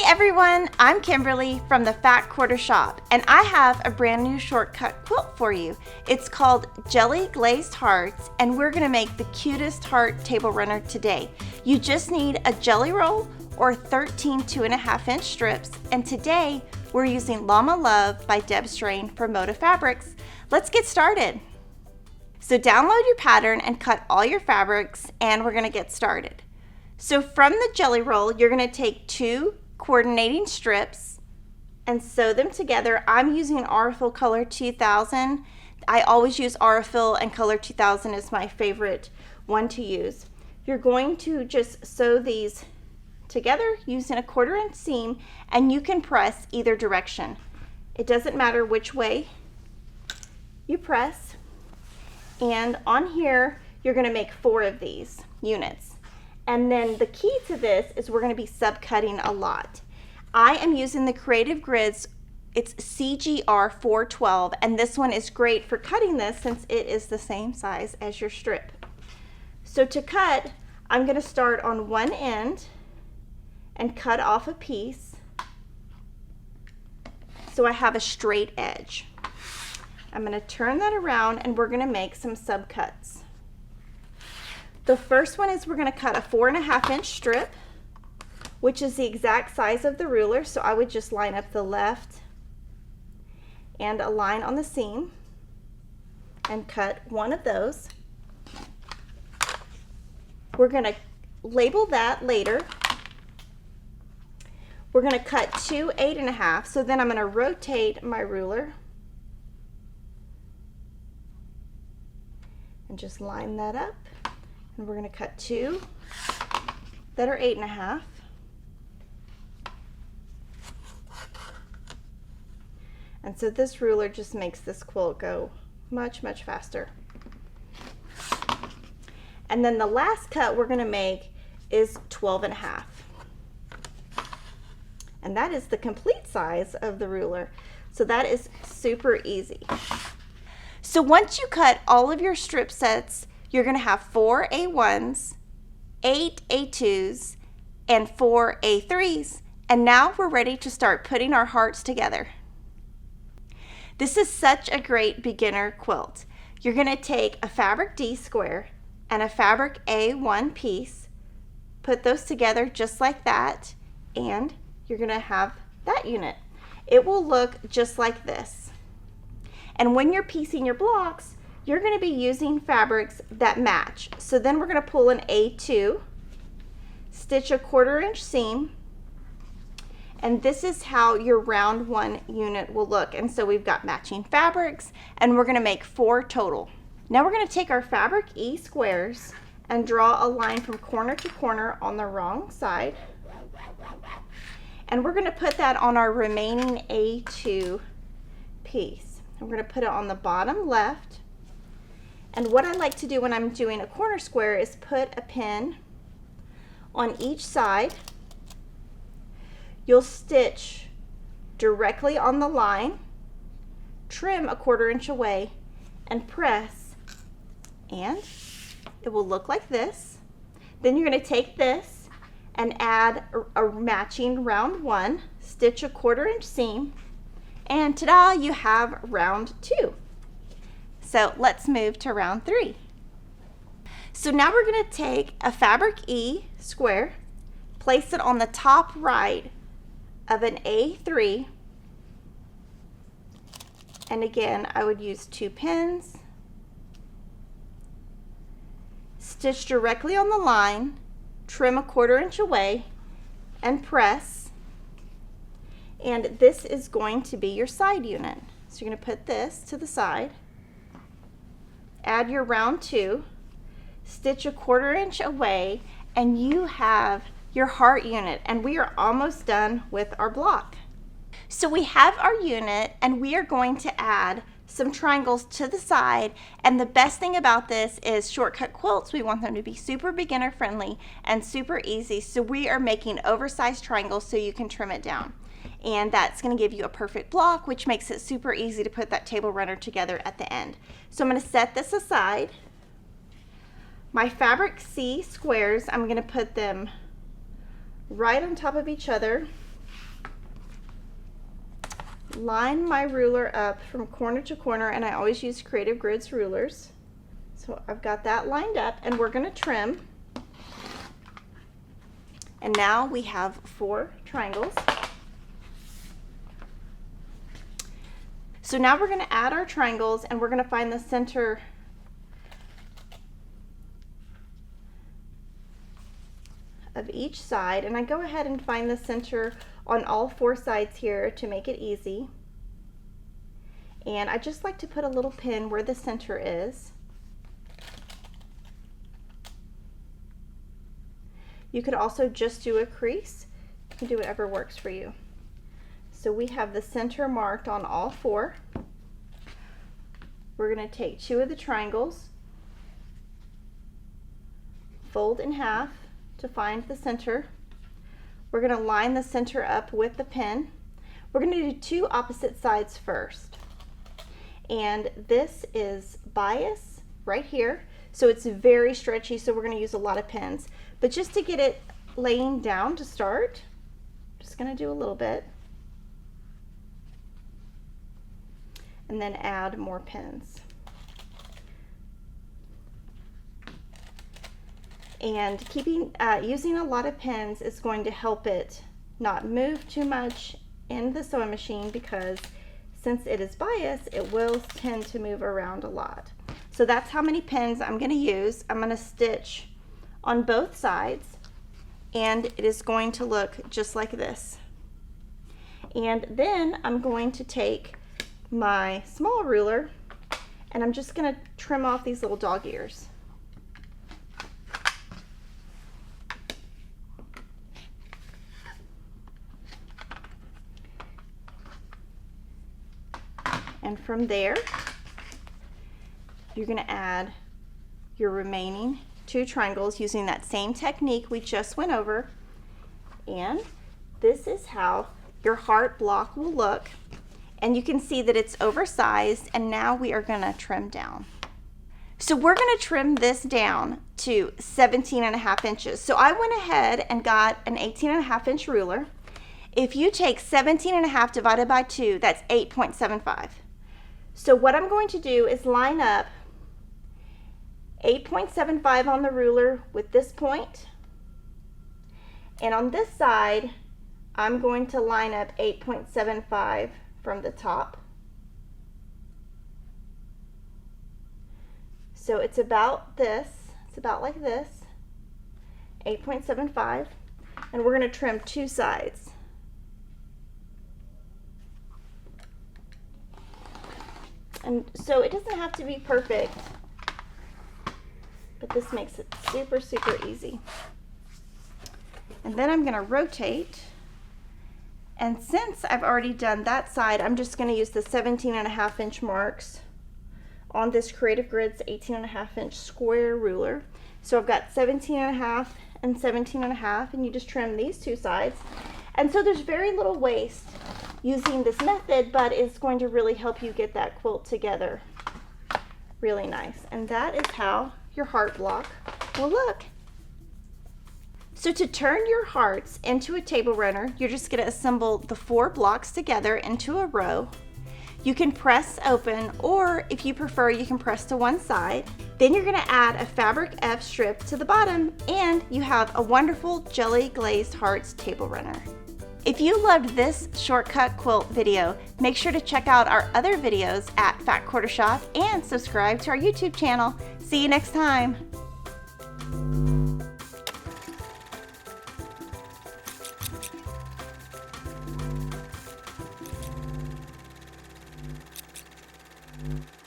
everyone, I'm Kimberly from the Fat Quarter Shop, and I have a brand new shortcut quilt for you. It's called Jelly Glazed Hearts, and we're gonna make the cutest heart table runner today. You just need a jelly roll or 13 2.5-inch strips, and today we're using Llama Love by Deb Strain for Moda Fabrics. Let's get started. So download your pattern and cut all your fabrics, and we're gonna get started. So from the jelly roll, you're gonna take 2 coordinating strips and sew them together. I'm using Aurifil Color 2000. I always use Aurifil, and Color 2000 is my favorite one to use. You're going to just sew these together using a 1/4-inch seam, and you can press either direction. It doesn't matter which way you press. And on here, you're gonna make 4 of these units. And then the key to this is we're going to be subcutting a lot. I am using the Creative Grids. It's CGR 412, and this one is great for cutting this since it is the same size as your strip. So to cut, I'm going to start on one end and cut off a piece so I have a straight edge. I'm going to turn that around, and we're going to make some subcuts. The first one is we're going to cut a 4.5-inch strip, which is the exact size of the ruler. So I would just line up the left and a line on the seam and cut one of those. We're going to label that later. We're going to cut 2 8.5. So then I'm going to rotate my ruler and just line that up. And we're going to cut 2 that are 8.5. And so this ruler just makes this quilt go much, much faster. And then the last cut we're going to make is 12.5. And that is the complete size of the ruler. So that is super easy. So once you cut all of your strip sets, you're going to have 4 A1s, 8 A2s, and 4 A3s. And now we're ready to start putting our hearts together. This is such a great beginner quilt. You're going to take a fabric D square and a fabric A1 piece, put those together just like that, and you're going to have that unit. It will look just like this. And when you're piecing your blocks, you're going to be using fabrics that match. So then we're going to pull an A2, stitch a 1/4-inch seam, and this is how your round 1 unit will look. And so we've got matching fabrics, and we're going to make 4 total. Now we're going to take our fabric E squares and draw a line from corner to corner on the wrong side, and we're going to put that on our remaining A2 piece. And we're going to put it on the bottom left. And what I like to do when I'm doing a corner square is put a pin on each side. You'll stitch directly on the line, trim a 1/4-inch away, and press, and it will look like this. Then you're going to take this and add a matching round 1, stitch a 1/4-inch seam, and ta-da, you have round 2. So let's move to round 3. So now we're going to take a fabric E square, place it on the top right of an A3, and again I would use 2 pins, stitch directly on the line, trim a 1/4-inch away, and press, and this is going to be your side unit. So you're going to put this to the side, add your round 2, stitch a 1/4-inch away, and you have your heart unit, and we are almost done with our block. So we have our unit, and we are going to add some triangles to the side, and the best thing about this is shortcut quilts, we want them to be super beginner friendly and super easy, so we are making oversized triangles so you can trim it down. And that's going to give you a perfect block, which makes it super easy to put that table runner together at the end. So I'm going to set this aside. My fabric C squares, I'm going to put them right on top of each other line my ruler up from corner to corner, and I always use Creative Grids rulers. So I've got that lined up, and we're going to trim. And now we have 4 triangles. So now we're going to add our triangles, and we're going to find the center of each side, and I go ahead and find the center on all 4 sides here to make it easy. And I just like to put a little pin where the center is. You could also just do a crease. You can do whatever works for you. So we have the center marked on all 4. We're going to take 2 of the triangles, fold in half to find the center. We're going to line the center up with the pin. We're going to do 2 opposite sides first. And this is bias right here. So it's very stretchy, so we're going to use a lot of pins. But just to get it laying down to start, I'm just going to do a little bit. And then add more pins. And using a lot of pins is going to help it not move too much in the sewing machine, because since it is bias, it will tend to move around a lot. So that's how many pins I'm going to use. I'm going to stitch on both sides, and it is going to look just like this. And then I'm going to take my small ruler, and I'm just going to trim off these little dog ears. And from there, you're going to add your remaining 2 triangles using that same technique we just went over. And this is how your heart block will look. And you can see that it's oversized, and now we are going to trim down. So we're going to trim this down to 17.5 inches. So I went ahead and got an 18.5 inch ruler. If you take 17.5 divided by 2, that's 8.75. So what I'm going to do is line up 8.75 on the ruler with this point. And on this side, I'm going to line up 8.75 from the top. So it's about this, it's about like this, 8.75, and we're going to trim 2 sides. And so it doesn't have to be perfect, but this makes it super, super easy. And then I'm going to rotate. And since I've already done that side, I'm just going to use the 17.5 inch marks on this Creative Grids 18.5 inch square ruler. So I've got 17.5 and 17.5, and you just trim these 2 sides. And so there's very little waste using this method, but it's going to really help you get that quilt together really nice. And that is how your heart block will look. So to turn your hearts into a table runner, you're just going to assemble the 4 blocks together into a row. You can press open, or if you prefer, you can press to one side. Then you're going to add a fabric F strip to the bottom, and you have a wonderful Jelly Glazed Hearts Table Runner. If you loved this Shortcut Quilt video, make sure to check out our other videos at Fat Quarter Shop and subscribe to our YouTube channel. See you next time. Mm-hmm.